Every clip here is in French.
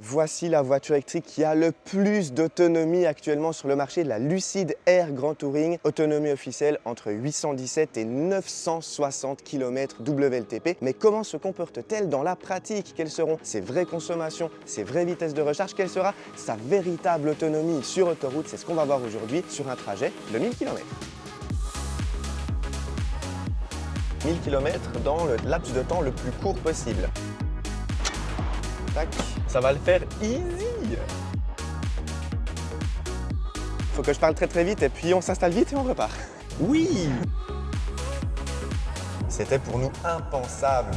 Voici la voiture électrique qui a le plus d'autonomie actuellement sur le marché, de la Lucid Air Grand Touring. Autonomie officielle entre 817 et 960 km WLTP. Mais comment se comporte-t-elle dans la pratique? Quelles seront ses vraies consommations, ses vraies vitesses de recharge? Quelle sera sa véritable autonomie sur autoroute? C'est ce qu'on va voir aujourd'hui sur un trajet de 1000 km. 1000 km dans le laps de temps le plus court possible. Tac. Ça va le faire easy. Faut que je parle très vite et puis on s'installe vite et on repart. Oui. C'était pour nous impensable.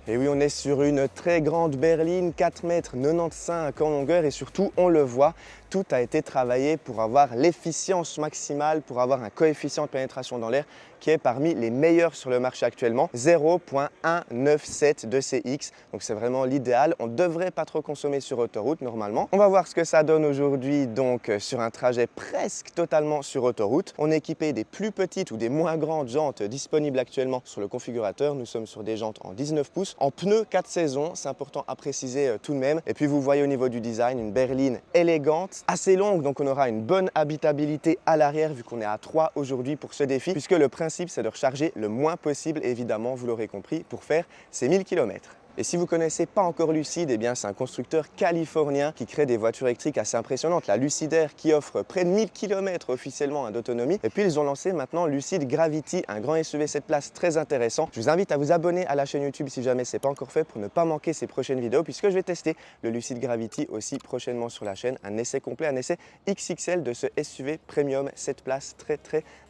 Et oui, on est sur une très grande berline, 4,95 m en longueur et surtout, on le voit, tout a été travaillé pour avoir l'efficience maximale, pour avoir un coefficient de pénétration dans l'air qui est parmi les meilleurs sur le marché actuellement, 0,197 de CX. Donc c'est vraiment l'idéal. On ne devrait pas trop consommer sur autoroute normalement. On va voir ce que ça donne aujourd'hui donc sur un trajet presque totalement sur autoroute. On est équipé des plus petites ou des moins grandes jantes disponibles actuellement sur le configurateur. Nous sommes sur des jantes en 19 pouces, en pneus 4 saisons, c'est important à préciser tout de même. Et puis vous voyez au niveau du design, une berline élégante, assez longue, donc on aura une bonne habitabilité à l'arrière vu qu'on est à 3 aujourd'hui pour ce défi, puisque le principe c'est de recharger le moins possible, évidemment, vous l'aurez compris, pour faire ces 1000 km. Et si vous ne connaissez pas encore Lucid, eh bien c'est un constructeur californien qui crée des voitures électriques assez impressionnantes. La Lucid Air qui offre près de 1000 km officiellement d'autonomie. Et puis ils ont lancé maintenant Lucid Gravity, un grand SUV 7 places très intéressant. Je vous invite à vous abonner à la chaîne YouTube si jamais ce n'est pas encore fait pour ne pas manquer ces prochaines vidéos, puisque je vais tester le Lucid Gravity aussi prochainement sur la chaîne. Un essai complet, un essai XXL de ce SUV premium 7 places très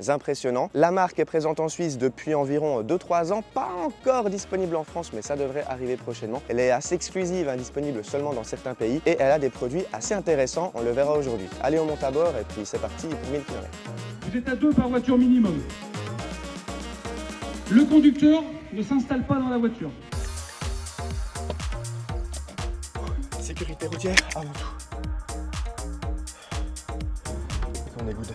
impressionnant. La marque est présente en Suisse depuis environ 2-3 ans, pas encore disponible en France, mais ça devrait arriver prochainement. Elle est assez exclusive, disponible seulement dans certains pays et elle a des produits assez intéressants, on le verra aujourd'hui. Allez, on monte à bord et puis c'est parti pour 1000 km. Vous êtes à 2 par voiture minimum. Le conducteur ne s'installe pas dans la voiture. Sécurité routière avant tout. On est good.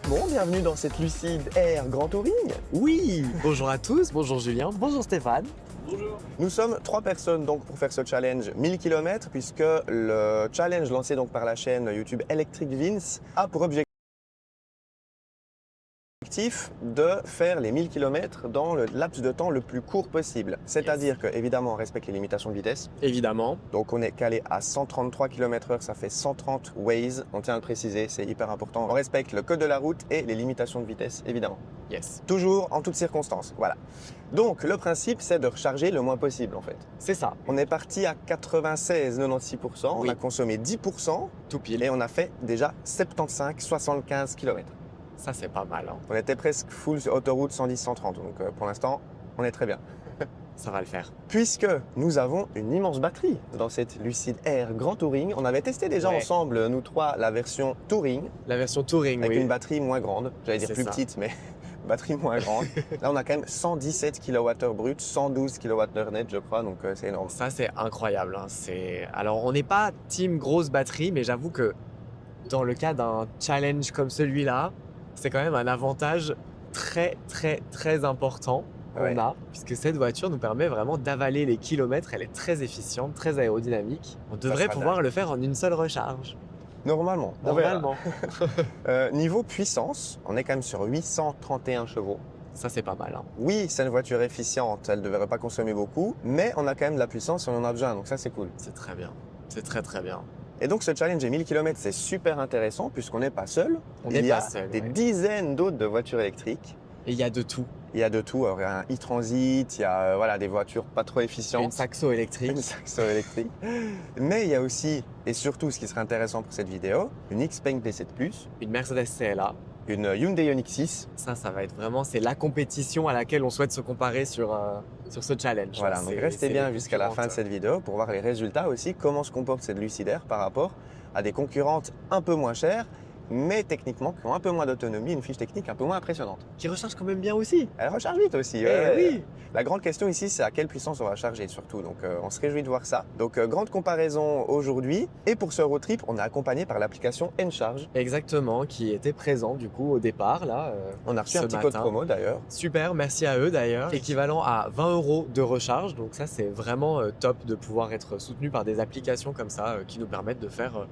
Bon, bienvenue dans cette Lucid Air Grand Touring. Oui. Bonjour à tous, bonjour Julien, bonjour Stéphane. Bonjour. Nous sommes 3 personnes donc pour faire ce challenge 1000 km, puisque le challenge lancé donc par la chaîne YouTube Electric Vince a pour objectif de faire les 1000 km dans le laps de temps le plus court possible. C'est-à-dire que évidemment on respecte les limitations de vitesse. Évidemment. Donc on est calé à 133 km/h, ça fait 130 Waze, on tient à le préciser, c'est hyper important. On respecte le code de la route et les limitations de vitesse, évidemment. Yes. Toujours en toutes circonstances, voilà. Donc le principe c'est de recharger le moins possible en fait. C'est ça. On est parti à 96-96%, on Oui. a consommé 10% Tout pile. et on a fait déjà 75-75 km. Ça, c'est pas mal. Hein. On était presque full autoroute 110-130, donc pour l'instant, on est très bien. Ça va le faire. Puisque nous avons une immense batterie dans cette Lucid Air Grand Touring. On avait testé déjà ensemble, nous trois, la version Touring, La version Touring, avec oui. une batterie moins grande, j'allais dire C'est plus ça. petite, mais batterie moins grande. Là, on a quand même 117 kWh brut, 112 kWh net, je crois, donc c'est énorme. Ça, c'est incroyable. Hein. Alors, on n'est pas team grosse batterie, mais j'avoue que dans le cas d'un challenge comme celui-là, c'est quand même un avantage très important qu'on a, puisque cette voiture nous permet vraiment d'avaler les kilomètres. Elle est très efficiente, très aérodynamique. On devrait pouvoir le faire en une seule recharge. Normalement, on verra. Normalement. Niveau puissance, on est quand même sur 831 chevaux. Ça, c'est pas mal. Hein. Oui, c'est une voiture efficiente, elle ne devrait pas consommer beaucoup, mais on a quand même de la puissance et on en a besoin, donc ça c'est cool. C'est très bien. C'est très bien. Et donc ce challenge des 1000 km, c'est super intéressant puisqu'on n'est pas seul. Il y a des dizaines d'autres de voitures électriques. Et il y a de tout. Il y a de tout. Alors, il y a un e-transit, il y a voilà, des voitures pas trop efficientes. Une Saxo électrique. Une Saxo électrique. Mais il y a aussi, et surtout ce qui serait intéressant pour cette vidéo, une Xpeng P7+, Une Mercedes CLA. une Hyundai Ioniq 6. Ça va être vraiment, c'est la compétition à laquelle on souhaite se comparer sur ce challenge. Voilà, donc restez bien jusqu'à la fin de cette vidéo pour voir les résultats aussi, comment se comporte cette Lucid Air par rapport à des concurrentes un peu moins chères mais techniquement qui ont un peu moins d'autonomie, une fiche technique un peu moins impressionnante. Qui recharge quand même bien aussi. Elle recharge vite aussi. Eh ouais. oui. La grande question ici, c'est à quelle puissance on va charger surtout. Donc on se réjouit de voir ça. Donc grande comparaison aujourd'hui. Et pour ce road trip, on est accompagné par l'application Encharge. Exactement, qui était présent du coup au départ là. On a reçu un ce petit code matin. promo d'ailleurs. Super, merci à eux d'ailleurs. Équivalent à 20 € de recharge. Donc ça c'est vraiment top de pouvoir être soutenu par des applications comme ça qui nous permettent de faire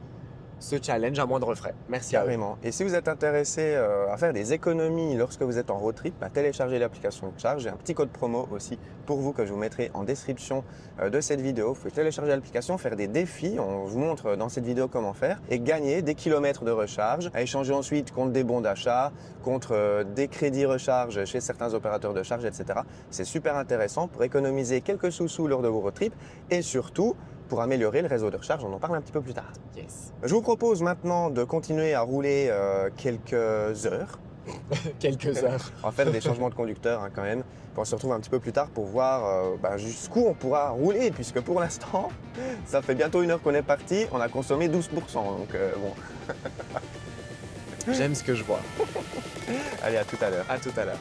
ce challenge à moindre frais. Merci à eux. Carrément. Et si vous êtes intéressé à faire des économies lorsque vous êtes en road trip, téléchargez l'application Encharge. J'ai un petit code promo aussi pour vous que je vous mettrai en description de cette vidéo. Vous pouvez télécharger l'application, faire des défis. On vous montre dans cette vidéo comment faire et gagner des kilomètres de recharge à échanger ensuite contre des bons d'achat, contre des crédits recharge chez certains opérateurs de charge, etc. C'est super intéressant pour économiser quelques sous lors de vos road trips et surtout pour améliorer le réseau de recharge. On en parle un petit peu plus tard. Yes. Je vous propose maintenant de continuer à rouler quelques heures. Quelques heures. On va faire des changements de conducteur quand même. Puis on se retrouve un petit peu plus tard pour voir jusqu'où on pourra rouler, puisque pour l'instant, ça fait bientôt 1 heure qu'on est parti. On a consommé 12%. Donc bon, J'aime ce que je vois. allez, à tout à l'heure. À tout à l'heure.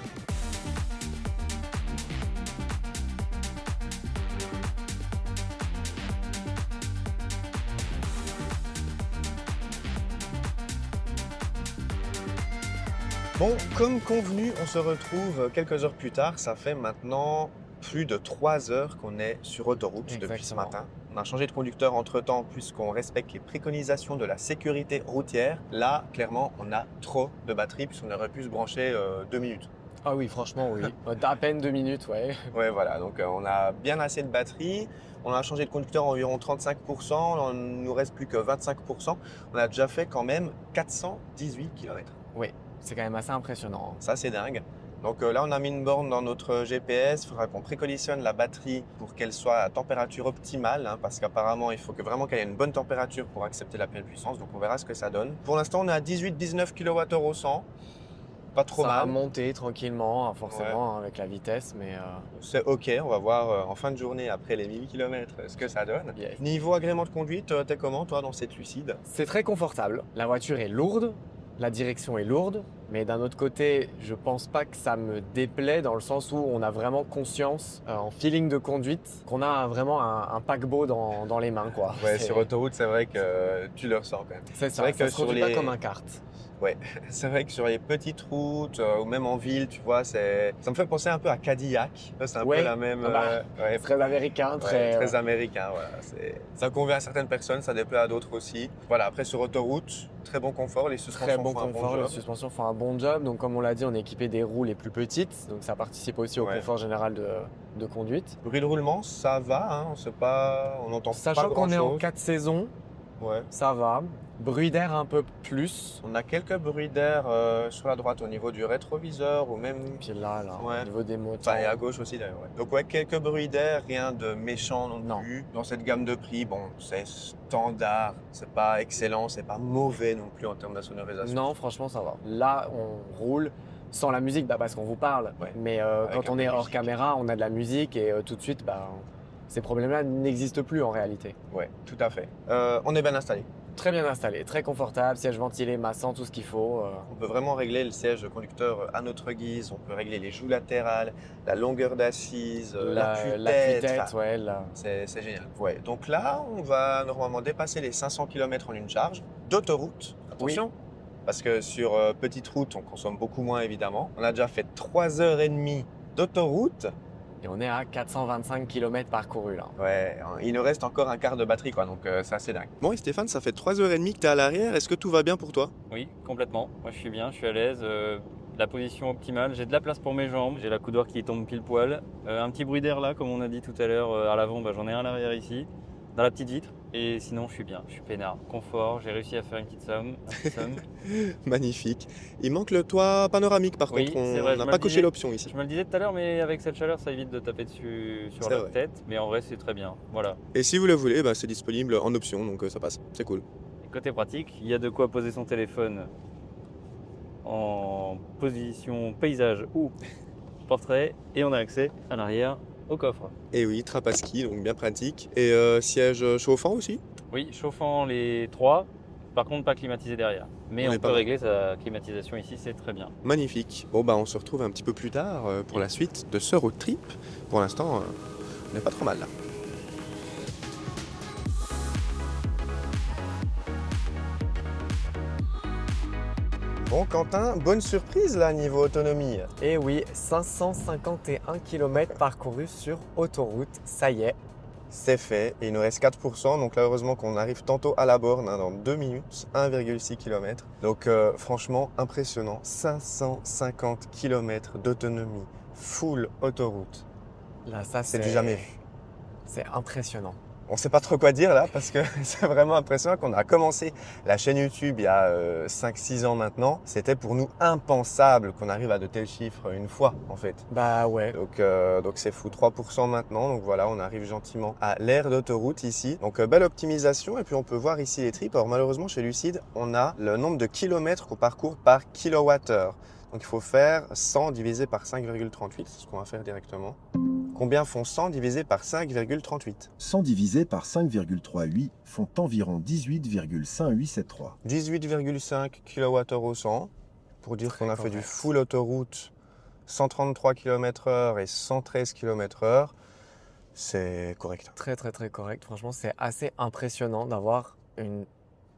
Bon, comme convenu, on se retrouve quelques heures plus tard. Ça fait maintenant plus de 3 heures qu'on est sur autoroute depuis ce Exactement. matin. On a changé de conducteur entre-temps puisqu'on respecte les préconisations de la sécurité routière. Là, clairement, on a trop de batterie puisqu'on aurait pu se brancher 2 minutes. Ah oui, franchement oui. À peine 2 minutes, ouais. Ouais, voilà, donc on a bien assez de batterie. On a changé de conducteur environ 35%, il ne nous reste plus que 25%. On a déjà fait quand même 418 km. Oui, c'est quand même assez impressionnant. Ça, c'est dingue. Donc là, on a mis une borne dans notre GPS. Il faudra qu'on préconditionne la batterie pour qu'elle soit à température optimale, parce qu'apparemment, il faut vraiment qu'elle ait une bonne température pour accepter la pleine puissance. Donc on verra ce que ça donne. Pour l'instant, on est à 18-19 kWh au 100. Pas trop Ça va mal. monter tranquillement, forcément, avec la vitesse, mais C'est ok, on va voir en fin de journée, après les 1000 km, ce que ça donne. yes. Niveau agrément de conduite, t'es comment toi dans cette Lucide? C'est très confortable. La voiture est lourde, la direction est lourde, mais d'un autre côté, je pense pas que ça me déplaît dans le sens où on a vraiment conscience, en feeling de conduite, qu'on a vraiment un paquebot dans les mains, quoi. Ouais, C'est- sur autoroute, c'est vrai que tu le ressens quand même. C'est ça, vrai ça que se sur conduit les- pas comme un kart. C'est vrai que sur les petites routes ou même en ville, tu vois, ça me fait penser un peu à Cadillac. Ça, c'est un Ouais. peu la même. Ah bah, ouais, Très américain, très très... américain. Voilà. Ça convient à certaines personnes, ça déplaît à d'autres aussi. Voilà, après sur autoroute, très bon confort, les suspensions Très bon font un confort, les job. suspensions font un bon job. Donc comme on l'a dit, on est équipé des roues les plus petites, donc ça participe aussi au Ouais. confort général de conduite. Bruit de roulement, ça va, on n'entend pas Sachant qu'on est en grand-chose. 4 saisons, Ouais. ça va. Bruit d'air un peu plus. On a quelques bruits d'air sur la droite au niveau du rétroviseur ou même. Puis là, Ouais. au niveau des moteurs. Enfin, et à gauche aussi d'ailleurs. Ouais. Donc ouais, quelques bruits d'air, rien de méchant non, Non. plus. Dans cette gamme de prix, bon, c'est standard, c'est pas excellent, c'est pas mauvais non plus en termes de sonorisation. Non, franchement, ça va. Là, on roule sans la musique, parce qu'on vous parle. Ouais. Mais Avec quand un on peu est de hors musique. caméra, on a de la musique et tout de suite, ces problèmes-là n'existent plus en réalité. Ouais, tout à fait. On est bien installé. Très bien installé, très confortable, siège ventilé, massant, tout ce qu'il faut. On peut vraiment régler le siège conducteur à notre guise. On peut régler les joues latérales, la longueur d'assise, l'appui-tête. Enfin, ouais, là. c'est génial. Ouais. Donc là, on va normalement dépasser les 500 km en une charge d'autoroute. Attention, parce que sur petite route, on consomme beaucoup moins évidemment. On a déjà fait 3h30 d'autoroute. Et on est à 425 km parcourus là. Ouais, il nous reste encore un quart de batterie, quoi, donc c'est assez dingue. Bon, et Stéphane, ça fait 3h30 que tu es à l'arrière. Est-ce que tout va bien pour toi? Oui, complètement. Moi, je suis bien, je suis à l'aise. La position optimale. J'ai de la place pour mes jambes. J'ai la coudoir qui tombe pile poil. Un petit bruit d'air là, comme on a dit tout à l'heure, à l'avant. J'en ai un à l'arrière ici, dans la petite vitre. Et sinon, je suis bien. Je suis peinard. Confort. J'ai réussi à faire une petite somme. Magnifique. Il manque le toit panoramique, par Oui, contre. c'est On vrai, je n'a me pas le coché disais. l'option ici. Je me le disais tout à l'heure, mais avec cette chaleur, ça évite de taper dessus sur C'est la vrai. tête. Mais en vrai, c'est très bien. Voilà. Et si vous le voulez, c'est disponible en option, donc ça passe. C'est cool. Côté pratique, il y a de quoi poser son téléphone en position paysage ou portrait. Et on a accès à l'arrière au coffre. Et oui, trappe à ski, donc bien pratique. Et siège chauffant aussi? Oui, chauffant les trois, par contre pas climatisé derrière. Mais On est on pas peut mal. régler sa climatisation ici, c'est très bien. Magnifique. Bon, bah, on se retrouve un petit peu plus tard pour la suite de ce road trip. Pour l'instant, on n'est pas trop mal là. Bon, Quentin, bonne surprise là niveau autonomie. Et oui, 551 km parcourus sur autoroute, ça y est. C'est fait et il nous reste 4%. Donc là, heureusement qu'on arrive tantôt à la borne dans 2 minutes, 1,6 km. Donc franchement, impressionnant. 550 km d'autonomie, full autoroute. Là, ça C'est du jamais vu. C'est impressionnant. On ne sait pas trop quoi dire là parce que c'est vraiment impressionnant qu'on a commencé la chaîne YouTube il y a 5-6 ans maintenant. C'était pour nous impensable qu'on arrive à de tels chiffres une fois en fait. Bah ouais. Donc c'est fou, 3% maintenant. Donc voilà, on arrive gentiment à l'ère d'autoroute ici. Donc belle optimisation et puis on peut voir ici les trips. Alors malheureusement chez Lucide, on a le nombre de kilomètres qu'on parcourt par kilowattheure. Donc il faut faire 100 divisé par 5,38, c'est ce qu'on va faire directement. Combien font 100 divisé par 5,38? 100 divisé par 5,38 font environ 18,5873. 18,5 kWh au 100. Pour dire Très qu'on a fait du correct. full autoroute, 133 km/h et 113 km/h, c'est correct. Très très très correct. Franchement, c'est assez impressionnant d'avoir une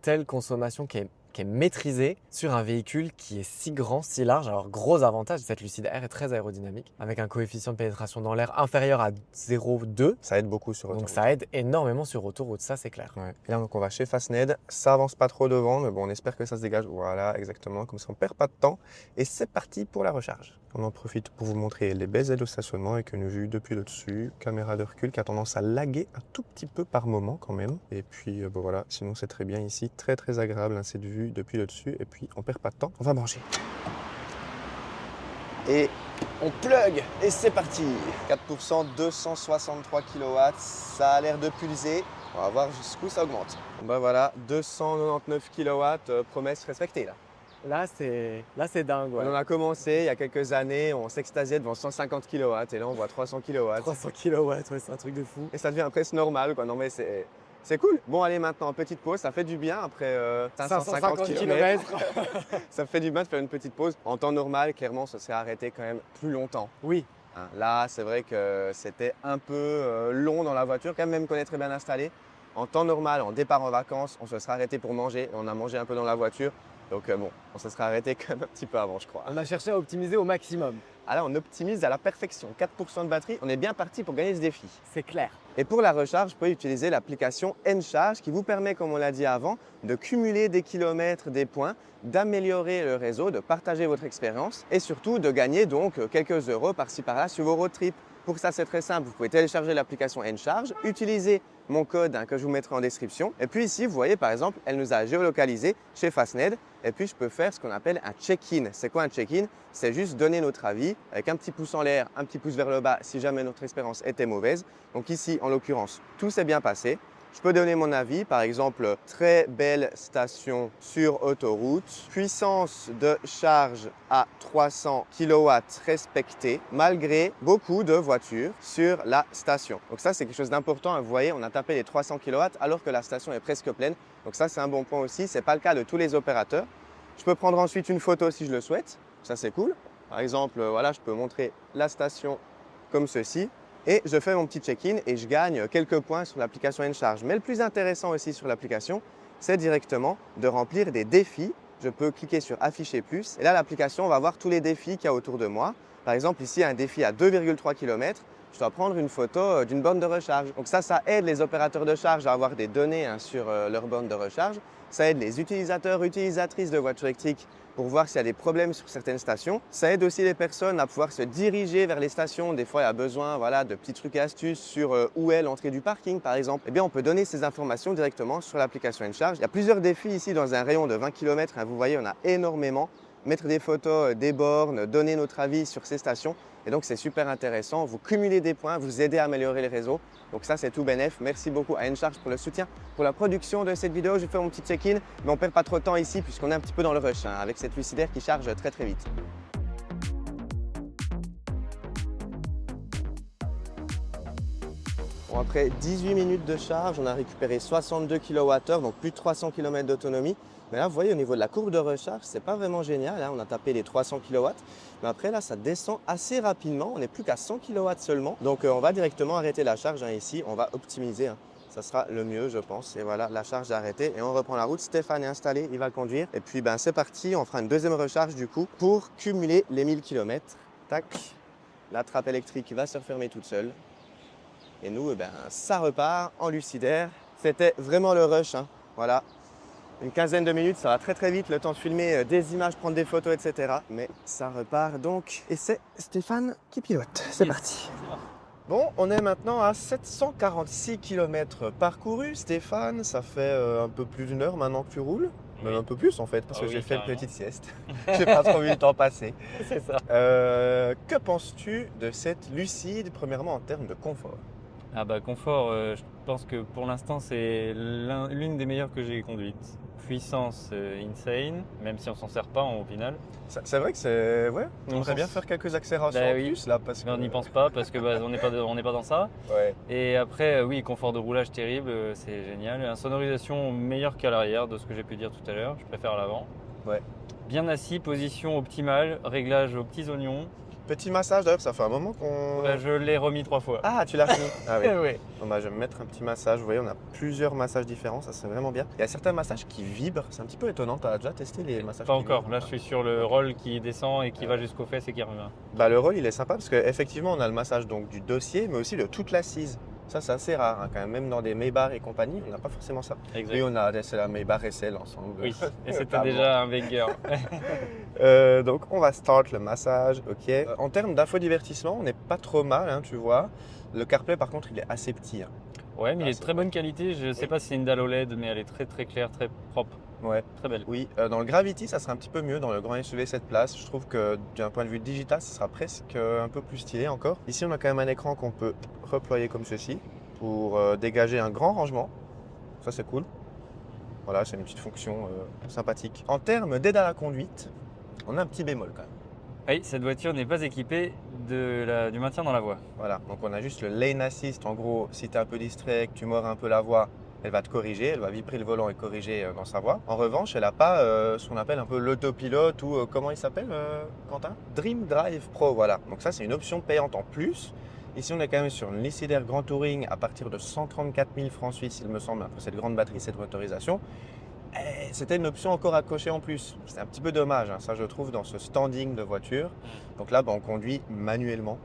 telle consommation qui est maîtrisée sur un véhicule qui est si grand, si large. Alors gros avantage, cette Lucide Air est très aérodynamique avec un coefficient de pénétration dans l'air inférieur à 0,2. Ça aide beaucoup sur Donc autoroute. ça aide énormément sur autoroute, ça c'est clair. Ouais. Et là, donc, on va chez Fastned. Ça avance pas trop devant, mais bon, on espère que ça se dégage. Voilà, exactement. Comme ça, on perd pas de temps. Et c'est parti pour la recharge. On en profite pour vous montrer les belles aides au stationnement avec une vue depuis le dessus. Caméra de recul qui a tendance à laguer un tout petit peu par moment quand même. Et puis, bon, voilà. Sinon, c'est très bien ici. Très, très agréable, hein, cette vue depuis le dessus. Et puis, on perd pas de temps. On va manger. Et on plug et c'est parti. 4%, 263 kW, ça a l'air de pulser. On va voir jusqu'où ça augmente. Bah voilà, 299 kW, promesse respectée là. Là c'est dingue. Ouais. On en a commencé il y a quelques années, on s'extasiait devant 150 kW et là on voit 300 kW. 300 kW, ouais, c'est un truc de fou. Et ça devient presque normal quoi. Non mais c'est cool. Bon allez maintenant, petite pause, ça fait du bien après 550 km. Ça fait du bien de faire une petite pause. En temps normal, clairement, ça serait arrêté quand même plus longtemps. Oui, Hein, là, c'est vrai que c'était un peu long dans la voiture, quand même qu'on est très bien installé. En temps normal, en départ en vacances, on se serait arrêté pour manger. On a mangé un peu dans la voiture. Donc bon, on se serait arrêté quand même un petit peu avant, je crois. on a cherché à optimiser au maximum. Ah là, on optimise à la perfection. 4% de batterie, on est bien parti pour gagner ce défi. C'est clair. Et pour la recharge, vous pouvez utiliser l'application N-Charge qui vous permet, comme on l'a dit avant, de cumuler des kilomètres, des points, d'améliorer le réseau, de partager votre expérience et surtout de gagner donc quelques euros par-ci par-là sur vos road trips. Pour ça, c'est très simple. Vous pouvez télécharger l'application N-Charge, utiliser mon code que je vous mettrai en description. Et puis ici, vous voyez par exemple, elle nous a géolocalisé chez Fastned. Et puis, je peux faire ce qu'on appelle un check-in. C'est quoi un check-in? C'est juste donner notre avis avec un petit pouce en l'air, un petit pouce vers le bas si jamais notre expérience était mauvaise. Donc ici, en l'occurrence, tout s'est bien passé. Je peux donner mon avis, par exemple, très belle station sur autoroute, puissance de charge à 300 kW respectée, malgré beaucoup de voitures sur la station. Donc ça, c'est quelque chose d'important. Vous voyez, on a tapé les 300 kW alors que la station est presque pleine. Donc ça, c'est un bon point aussi. Ce n'est pas le cas de tous les opérateurs. Je peux prendre ensuite une photo si je le souhaite. Ça, c'est cool. Par exemple, voilà, je peux montrer la station comme ceci. Et je fais mon petit check-in et je gagne quelques points sur l'application N-Charge. Mais le plus intéressant aussi sur l'application, c'est directement de remplir des défis. Je peux cliquer sur Afficher plus et là, l'application va voir tous les défis qu'il y a autour de moi. Par exemple, ici, il y a un défi à 2,3 km. Je dois prendre une photo d'une borne de recharge. Donc ça aide les opérateurs de charge à avoir des données sur leur borne de recharge. Ça aide les utilisateurs, utilisatrices de voitures électriques pour voir s'il y a des problèmes sur certaines stations. Ça aide aussi les personnes à pouvoir se diriger vers les stations. Des fois, il y a besoin de petits trucs et astuces sur où est l'entrée du parking, par exemple. Eh bien, on peut donner ces informations directement sur l'application N-Charge. Il y a plusieurs défis ici dans un rayon de 20 km. Vous voyez, on a énormément. Mettre des photos des bornes, donner notre avis sur ces stations. Et donc, c'est super intéressant. Vous cumulez des points, vous aidez à améliorer les réseaux. Donc ça, c'est tout bénef. Merci beaucoup à N-Charge pour le soutien, pour la production de cette vidéo. Je vais faire mon petit check-in, mais on ne perd pas trop de temps ici puisqu'on est un petit peu dans le rush avec cette Lucide Air qui charge très très vite. Bon, après 18 minutes de charge, on a récupéré 62 kWh, donc plus de 300 km d'autonomie. Mais là, vous voyez, au niveau de la courbe de recharge, c'est pas vraiment génial. Hein. On a tapé les 300 kW. Mais après, là, ça descend assez rapidement. On n'est plus qu'à 100 kW seulement. Donc, on va directement arrêter la charge ici. On va optimiser. Ça sera le mieux, je pense. Et voilà, la charge est arrêtée et on reprend la route. Stéphane est installé, il va conduire. Et puis, c'est parti. On fera une deuxième recharge du coup pour cumuler les 1000 km. Tac, la trappe électrique va se refermer toute seule. Et nous, ça repart en lucidaire. C'était vraiment le rush. Hein. Voilà, une quinzaine de minutes, ça va très très vite. Le temps de filmer des images, prendre des photos, etc. Mais ça repart donc. Et c'est Stéphane qui pilote. C'est parti. Bon, on est maintenant à 746 km parcourus. Stéphane, ça fait un peu plus d'une heure maintenant que tu roules. Même un peu plus en fait, parce que j'ai fait une petite sieste. J'ai pas trop vu le temps passer. C'est ça. Que penses-tu de cette Lucide, premièrement en termes de confort? Ah bah confort, je pense que pour l'instant c'est l'une des meilleures que j'ai conduites. Puissance insane, même si on s'en sert pas au final. C'est vrai que c'est... Ouais, on aimerait bien faire quelques accélérations en plus là. Parce que... Mais on n'y pense pas parce que on n'est pas dans ça. Ouais. Et après, oui, confort de roulage terrible, c'est génial. Une sonorisation meilleure qu'à l'arrière, de ce que j'ai pu dire tout à l'heure. Je préfère à l'avant. Ouais. Bien assis, position optimale, réglage aux petits oignons. Petit massage d'ailleurs, ça fait un moment qu'on... Je l'ai remis 3 fois. Ah, tu l'as remis. Ah oui. Oui. Bon, je vais me mettre un petit massage. Vous voyez, on a plusieurs massages différents, ça c'est vraiment bien. Il y a certains massages qui vibrent, c'est un petit peu étonnant. Tu as déjà testé les massages Pas qui encore. vibrent? Là, je suis sur le roll qui descend et qui va jusqu'aux fesses et qui revient. Le roll, il est sympa parce qu'effectivement, on a le massage donc, du dossier, mais aussi de toute l'assise. Ça, c'est assez rare hein, quand même. Même dans des Maybach et compagnie, on n'a pas forcément ça. Exact. Oui, on a c'est la Maybach SL ensemble. Oui, et c'était déjà un banger. Donc, on va start le massage. Ok. En termes d'infodivertissement, on n'est pas trop mal, hein, tu vois. Le CarPlay, par contre, il est assez petit. Hein. Ouais, mais il est c'est de très bonne qualité. Je ne sais pas si c'est une dalle OLED, mais elle est très très claire, très propre, Ouais. très belle. Oui, dans le Gravity, ça sera un petit peu mieux. Dans le grand SUV 7 places, je trouve que d'un point de vue digital, ça sera presque un peu plus stylé encore. Ici, on a quand même un écran qu'on peut reployer comme ceci pour dégager un grand rangement. Ça, c'est cool. Voilà, c'est une petite fonction sympathique. En termes d'aide à la conduite, on a un petit bémol quand même. Oui, cette voiture n'est pas équipée du maintien dans la voie. Voilà, donc on a juste le lane assist. En gros, si tu es un peu distrait, que tu mords un peu la voie, elle va te corriger, elle va vibrer le volant et corriger dans sa voie. En revanche, elle n'a pas ce qu'on appelle un peu l'autopilote ou comment il s'appelle, Quentin? Dream Drive Pro, voilà. Donc ça, c'est une option payante en plus. Ici, on est quand même sur une Lucidaire Grand Touring à partir de 134 000 francs suisses, il me semble, pour cette grande batterie, cette motorisation. C'était une option encore à cocher en plus. C'est un petit peu dommage, hein, ça je trouve, dans ce standing de voiture. Donc là, on conduit manuellement.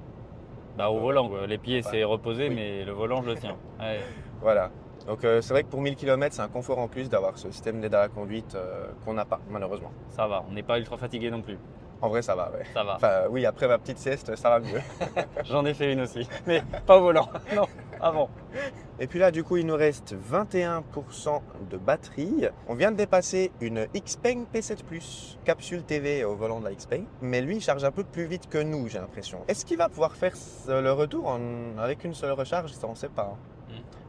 Au volant, quoi. Les pieds c'est reposé, Oui. mais le volant je le tiens. Ouais. Voilà. Donc c'est vrai que pour 1000 km, c'est un confort en plus d'avoir ce système d'aide à la conduite qu'on n'a pas, malheureusement. Ça va, on n'est pas ultra fatigué non plus. En vrai, ça va, ouais. Ça va. Enfin, oui, après ma petite sieste, ça va mieux. J'en ai fait une aussi, mais pas au volant. Non, avant. Et puis là, du coup, il nous reste 21% de batterie. On vient de dépasser une Xpeng P7 Plus, capsule TV au volant de la Xpeng. Mais lui, il charge un peu plus vite que nous, j'ai l'impression. Est-ce qu'il va pouvoir faire le retour avec une seule recharge? Ça, on ne sait pas. Hein.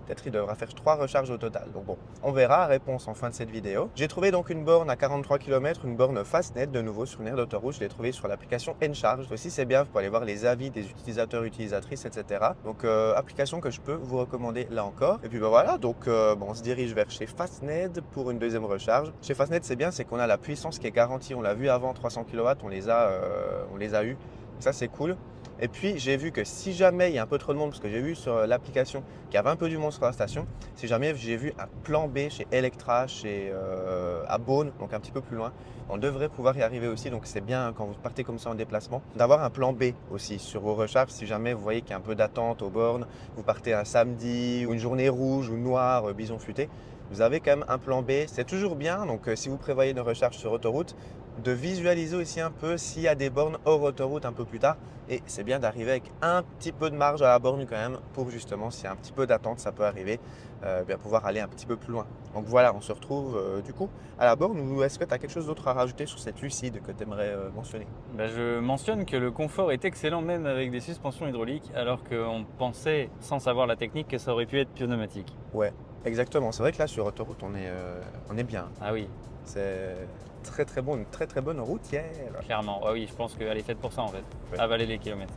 Peut-être qu'il devra faire 3 recharges au total. Donc bon, on verra, réponse en fin de cette vidéo. J'ai trouvé donc une borne à 43 km, une borne Fastnet de nouveau sur une aire d'autoroute. Je l'ai trouvée sur l'application Encharge. Aussi, c'est bien, vous pouvez aller voir les avis des utilisateurs, utilisatrices, etc. Donc application que je peux vous recommander là encore. Et puis voilà, donc on se dirige vers chez Fastnet pour une deuxième recharge. Chez Fastnet, c'est bien, c'est qu'on a la puissance qui est garantie. On l'a vu avant, 300 kW, on les a eu. Ça, c'est cool. Et puis, j'ai vu que si jamais il y a un peu trop de monde, parce que j'ai vu sur l'application qu'il y avait un peu du monde sur la station, si jamais j'ai vu un plan B chez Electra, à Beaune, donc un petit peu plus loin, on devrait pouvoir y arriver aussi. Donc, c'est bien quand vous partez comme ça en déplacement, d'avoir un plan B aussi sur vos recharges. Si jamais vous voyez qu'il y a un peu d'attente aux bornes, vous partez un samedi ou une journée rouge ou noire, bison futé, vous avez quand même un plan B. C'est toujours bien, donc si vous prévoyez une recharge sur autoroute, de visualiser aussi un peu s'il y a des bornes hors autoroute un peu plus tard. Et c'est bien d'arriver avec un petit peu de marge à la borne quand même pour justement, s'il y a un petit peu d'attente, ça peut arriver, bien pouvoir aller un petit peu plus loin. Donc voilà, on se retrouve du coup à la borne. Ou est-ce que tu as quelque chose d'autre à rajouter sur cette Lucide que tu aimerais mentionner? Je mentionne que le confort est excellent même avec des suspensions hydrauliques, alors qu'on pensait, sans savoir la technique, que ça aurait pu être pneumatique. Ouais, exactement. C'est vrai que là sur autoroute, on est bien. Ah oui, C'est très très bon, une très très bonne routière. clairement. Ah oui, je pense qu'elle est faite pour ça en fait. Ouais. Avaler les kilomètres.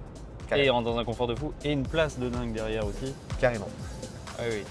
Carrément. Et rentre dans un confort de fou et une place de dingue derrière aussi. Carrément. Ah oui.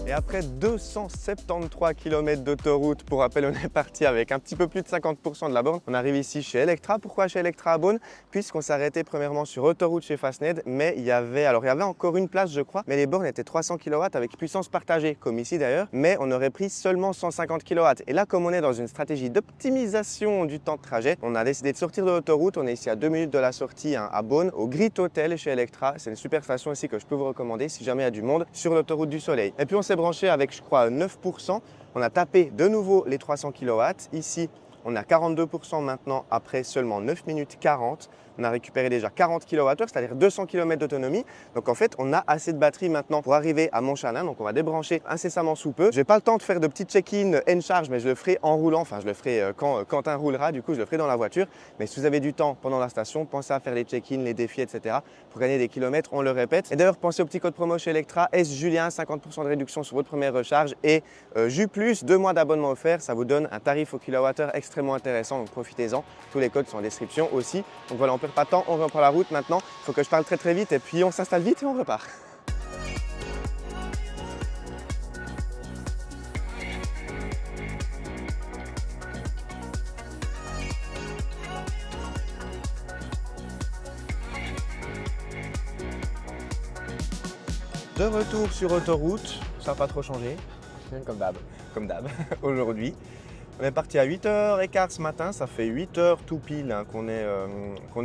Et après 273 km d'autoroute, pour rappel, on est parti avec un petit peu plus de 50% de la borne. On arrive ici chez Electra. Pourquoi chez Electra à Beaune? Puisqu'on s'arrêtait premièrement sur autoroute chez Fastned, mais il y avait encore une place je crois, mais les bornes étaient 300 kW avec puissance partagée, comme ici d'ailleurs, mais on aurait pris seulement 150 kW. Et là, comme on est dans une stratégie d'optimisation du temps de trajet, on a décidé de sortir de l'autoroute. On est ici à 2 minutes de la sortie à Beaune, au Grit Hotel chez Electra. C'est une super station ici que je peux vous recommander si jamais il y a du monde sur l'autoroute du Soleil. Et puis on s'est branché avec, je crois, 9%. On a tapé de nouveau les 300 kW. Ici, on a 42% maintenant après seulement 9 minutes 40. On a récupéré déjà 40 kWh, c'est-à-dire 200 km d'autonomie. Donc en fait, on a assez de batterie maintenant pour arriver à Montchalin. Donc on va débrancher incessamment sous peu. Je n'ai pas le temps de faire de petits check-in and charge, mais je le ferai en roulant. Enfin, je le ferai quand Quentin roulera. Du coup, je le ferai dans la voiture. Mais si vous avez du temps pendant la station, pensez à faire les check-in, les défis, etc. pour gagner des kilomètres, on le répète. Et d'ailleurs, pensez au petit code promo chez Electra, SJulien, 50% de réduction sur votre première recharge et J+, 2 mois d'abonnement offert. Ça vous donne un tarif au kilowattheure extrêmement intéressant. Donc profitez-en. Tous les codes sont en description aussi. Donc voilà, on perd pas de temps, on reprend la route maintenant. Il faut que je parle très très vite et puis on s'installe vite et on repart. De retour sur autoroute, ça n'a pas trop changé, Comme d'hab. comme d'hab, aujourd'hui. On est parti à 8h15 ce matin, ça fait 8h tout pile hein, qu'on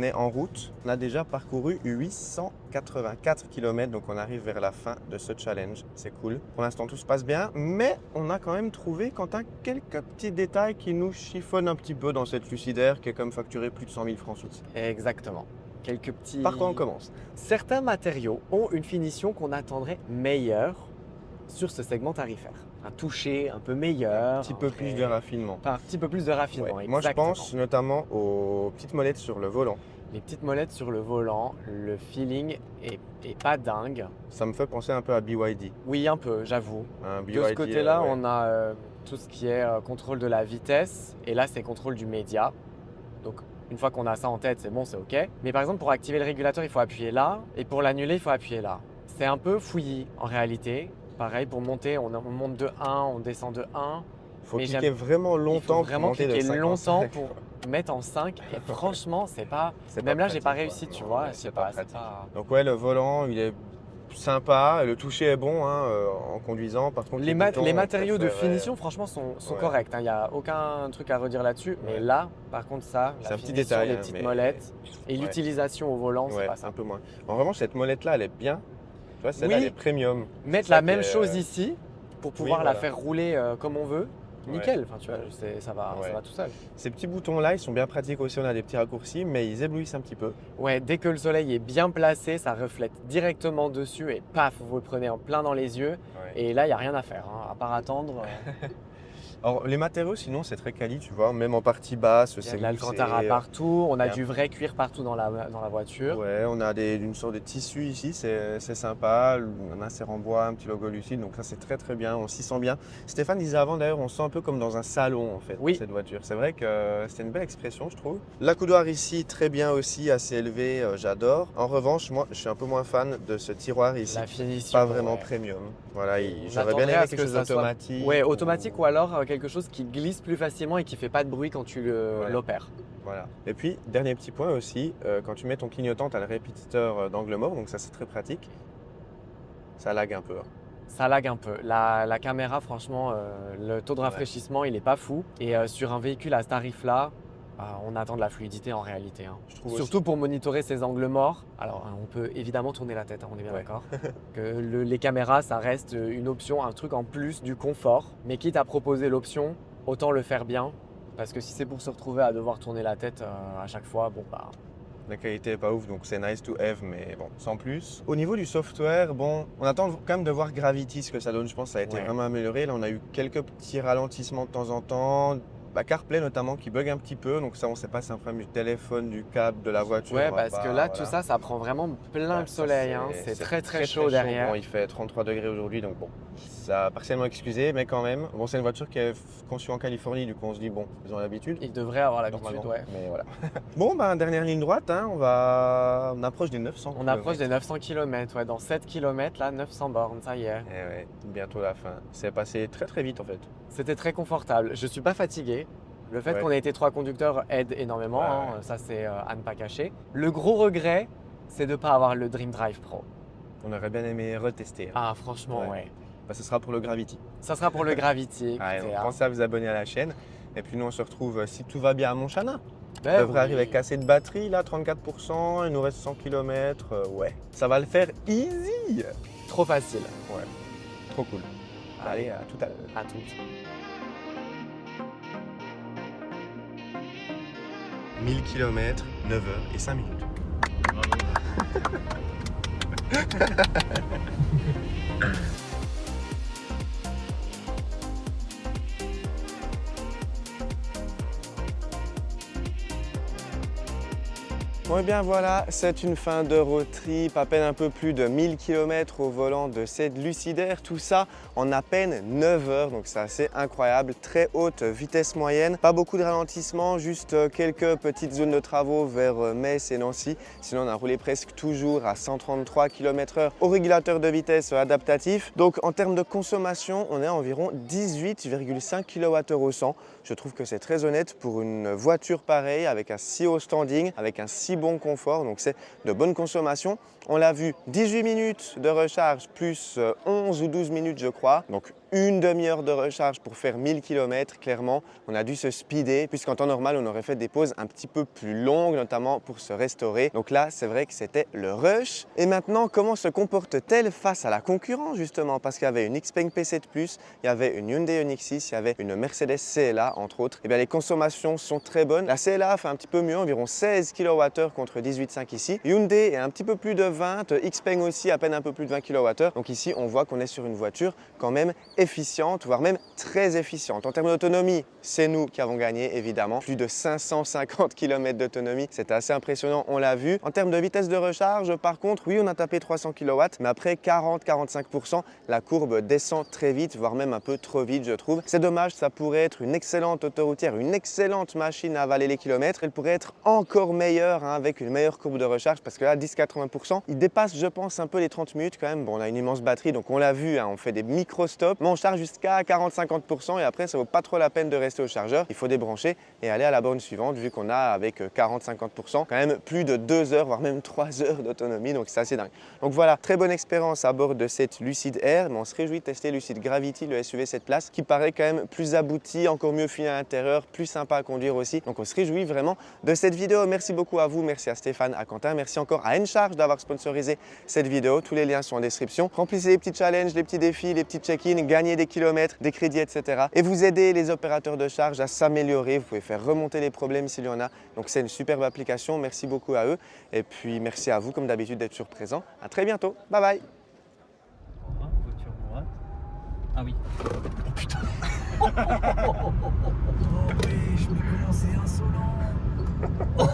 est en route. On a déjà parcouru 884 km, donc on arrive vers la fin de ce challenge. C'est cool. Pour l'instant, tout se passe bien, mais on a quand même trouvé, Quentin, quelques petits détails qui nous chiffonnent un petit peu dans cette Lucidaire qui est comme facturée plus de 100 000 francs sous. Exactement. Quelques petits... Par quoi on commence? Certains matériaux ont une finition qu'on attendrait meilleure sur ce segment tarifaire. Un toucher un peu meilleur. Un petit peu plus de raffinement. Enfin, un petit peu plus de raffinement, Ouais. Moi, je exactement. pense notamment aux petites molettes sur le volant. Les petites molettes sur le volant, le feeling est pas dingue. Ça me fait penser un peu à BYD. Oui, un peu, j'avoue. Un De ce côté-là, ouais. on a tout ce qui est contrôle de la vitesse. Et là, c'est contrôle du média. Donc, une fois qu'on a ça en tête, c'est bon, c'est OK. Mais par exemple, pour activer le régulateur, il faut appuyer là. Et pour l'annuler, il faut appuyer là. C'est un peu fouillis en réalité. Pareil, pour monter, on monte de 1, on descend de 1. Il faut Mais cliquer j'aime- vraiment Il longtemps faut pour vraiment monter de cliquer 5 en longtemps 5. pour mettre en 5. Et franchement, c'est pas... C'est Même pas là, j'ai pas pratique, réussi, quoi. tu Non, vois. ouais, Je sais c'est pas pas, c'est pratique. pas... Donc ouais, le volant, il est sympa, le toucher est bon hein, en conduisant. Par contre, Les boutons, on matériaux de préférait- finition, franchement, sont Ouais. corrects. Il n'y a aucun truc à redire là-dessus. Mais Ouais. là, par contre, ça, C'est la un petit finition, détail, les hein, petites mais- molettes et Ouais. l'utilisation au volant, c'est Ouais, pas ça. un peu moins. En revanche, cette molette-là, elle est bien. Tu vois, celle-là, Oui. elle est premium. Mettre ça la qui même est- chose ici pour pouvoir voilà. la faire rouler comme on veut, Ouais. nickel. Enfin, tu vois, ça Ouais. va tout seul. Ces petits boutons-là, ils sont bien pratiques aussi. On a des petits raccourcis, mais ils éblouissent un petit peu. Ouais, dès que le soleil est bien placé, ça reflète directement dessus et paf, vous le prenez en plein dans les yeux. Et là, il n'y a rien à faire, hein, à part attendre. Alors, les matériaux, sinon, c'est très quali, tu vois. Même en partie basse, Il y a c'est de l'Alcantara partout, on a il y a- du vrai cuir partout dans la voiture. Ouais, on a une sorte de tissu ici, c'est sympa. Un insert en bois, un petit logo lucide, donc ça c'est très très bien, on s'y sent bien. Stéphane disait avant d'ailleurs, on se sent un peu comme dans un salon en fait, Oui. cette voiture. C'est vrai que c'était une belle expression, je trouve. L'accoudoir ici, très bien aussi, assez élevé, j'adore. En revanche, moi je suis un peu moins fan de ce tiroir ici. La finition. Pas vraiment ouais. premium. Voilà, On j'aurais bien attendrait à aimé ce quelque que chose ça soit- d'automatique. Ouais, automatique ou alors quelque chose qui glisse plus facilement et qui fait pas de bruit quand tu Voilà. l'opères. Voilà. Et puis, dernier petit point aussi, quand tu mets ton clignotant, tu as le répétiteur d'angle mort, donc ça c'est très pratique. Ça lag un peu. Hein. Ça lag un peu. La caméra, franchement, le taux de rafraîchissement, il est pas fou. Et sur un véhicule à ce tarif-là, on attend de la fluidité en réalité. Hein. Je trouve Surtout pour monitorer ces angles morts. Alors, on peut évidemment tourner la tête, hein, on est bien Ouais. d'accord. Que les caméras, ça reste une option, un truc en plus du confort. Mais quitte à proposer l'option, autant le faire bien. Parce que si c'est pour se retrouver à devoir tourner la tête à chaque fois, bon bah... La qualité est pas ouf, donc c'est nice to have, mais bon, sans plus. Au niveau du software, bon, on attend quand même de voir Gravity, ce que ça donne. Je pense que ça a été Ouais. vraiment amélioré. Là, on a eu quelques petits ralentissements de temps en temps. CarPlay notamment qui bug un petit peu, donc ça on sait pas si c'est un problème du téléphone, du câble, de la voiture. Ouais, on va parce pas- que là, voilà. tout ça, ça prend vraiment plein Ouais, de ça, soleil. Hein. C'est très chaud. chaud derrière. Bon, il fait 33 degrés aujourd'hui, donc bon, Ça a partiellement excusé, mais quand même. Bon, c'est une voiture qui est conçue en Californie, du coup on se dit, bon, ils ont l'habitude. Il devrait avoir l'habitude, Normalement, ouais. mais voilà. Bon, ben, dernière ligne droite, hein, on approche des 900 On approche des 900 km, ouais, dans 7 km, là, 900 bornes, ça y est. Eh ouais, bientôt la fin. C'est passé très très vite en fait. C'était très confortable. Je suis pas fatigué. Le fait Ouais. qu'on ait été 3 conducteurs aide énormément, Ouais, hein, ça c'est à ne pas cacher. Le gros regret, c'est de ne pas avoir le Dream Drive Pro. On aurait bien aimé retester. Hein. Ah, franchement, Ouais. ouais. Bah, ce sera pour le Gravity. Ça sera pour le Gravity. Allez, écoutez, donc, hein. pensez à vous abonner à la chaîne. Et puis nous, on se retrouve, si tout va bien, à Montchanin. On Ben devrait oui. arriver avec assez de batterie, là, 34%. Il nous reste 100 km. Ouais, ça va le faire easy. Trop facile. Ouais, trop cool. Allez, à tout à l'heure. À toutes. 1000 km, 9h et 5 minutes. Bon et bien voilà, c'est une fin de road trip, à peine un peu plus de 1000 km au volant de cette Lucidaire, tout ça en à peine 9 heures, donc c'est assez incroyable, très haute vitesse moyenne, pas beaucoup de ralentissement, juste quelques petites zones de travaux vers Metz et Nancy, sinon on a roulé presque toujours à 133 km/h au régulateur de vitesse adaptatif, donc en termes de consommation, on est à environ 18,5 kWh au 100, je trouve que c'est très honnête pour une voiture pareille, avec un si haut standing, avec un si bon confort, donc c'est de bonne consommation. On l'a vu, 18 minutes de recharge plus 11 ou 12 minutes je crois, donc une demi-heure de recharge pour faire 1000 km, clairement on a dû se speeder puisqu'en temps normal on aurait fait des pauses un petit peu plus longues, notamment pour se restaurer. Donc là c'est vrai que c'était le rush. Et maintenant comment se comporte-t-elle face à la concurrence justement, parce qu'il y avait une Xpeng P7+, il y avait une Hyundai Ioniq 6, il y avait une Mercedes CLA entre autres. Et bien les consommations sont très bonnes. La CLA fait un petit peu mieux, environ 16 kWh contre 18,5 ici. Hyundai est un petit peu plus de 20, Xpeng aussi à peine un peu plus de 20 kWh. Donc ici on voit qu'on est sur une voiture quand même efficiente, voire même très efficiente. En termes d'autonomie, c'est nous qui avons gagné évidemment. Plus de 550 km d'autonomie, c'était assez impressionnant, on l'a vu. En termes de vitesse de recharge, par contre, oui, on a tapé 300 kW, mais après 40-45%, la courbe descend très vite, voire même un peu trop vite, je trouve. C'est dommage, ça pourrait être une excellente autoroutière, une excellente machine à avaler les kilomètres. Elle pourrait être encore meilleure hein, avec une meilleure courbe de recharge, parce que là, 10-80%, il dépasse, je pense, un peu les 30 minutes quand même. Bon, on a une immense batterie, donc on l'a vu, hein, on fait des micro-stops, mais on charge jusqu'à 40-50% et après, ça vaut pas trop la peine de rester au chargeur. Il faut débrancher et aller à la borne suivante, vu qu'on a avec 40-50% quand même plus de 2 heures, voire même 3 heures d'autonomie, donc c'est assez dingue. Donc voilà, très bonne expérience à bord de cette Lucid Air, mais on se réjouit de tester Lucid Gravity, le SUV 7 places, qui paraît quand même plus abouti, encore mieux fini à l'intérieur, plus sympa à conduire aussi. Donc on se réjouit vraiment de cette vidéo. Merci beaucoup à vous, merci à Stéphane, à Quentin, merci encore à Encharge d'avoir sponsorisé cette vidéo. Tous les liens sont en description. Remplissez les petits challenges, les petits défis, les petits check-in, gagnez des kilomètres, des crédits, etc. Et vous aidez les opérateurs de charge à s'améliorer. Vous pouvez faire remonter les problèmes s'il y en a. Donc c'est une superbe application. Merci beaucoup à eux. Et puis merci à vous, comme d'habitude, d'être toujours présent. À très bientôt. Bye bye. Voiture droite. Ah oui. Oh oui, je me commençais insolent.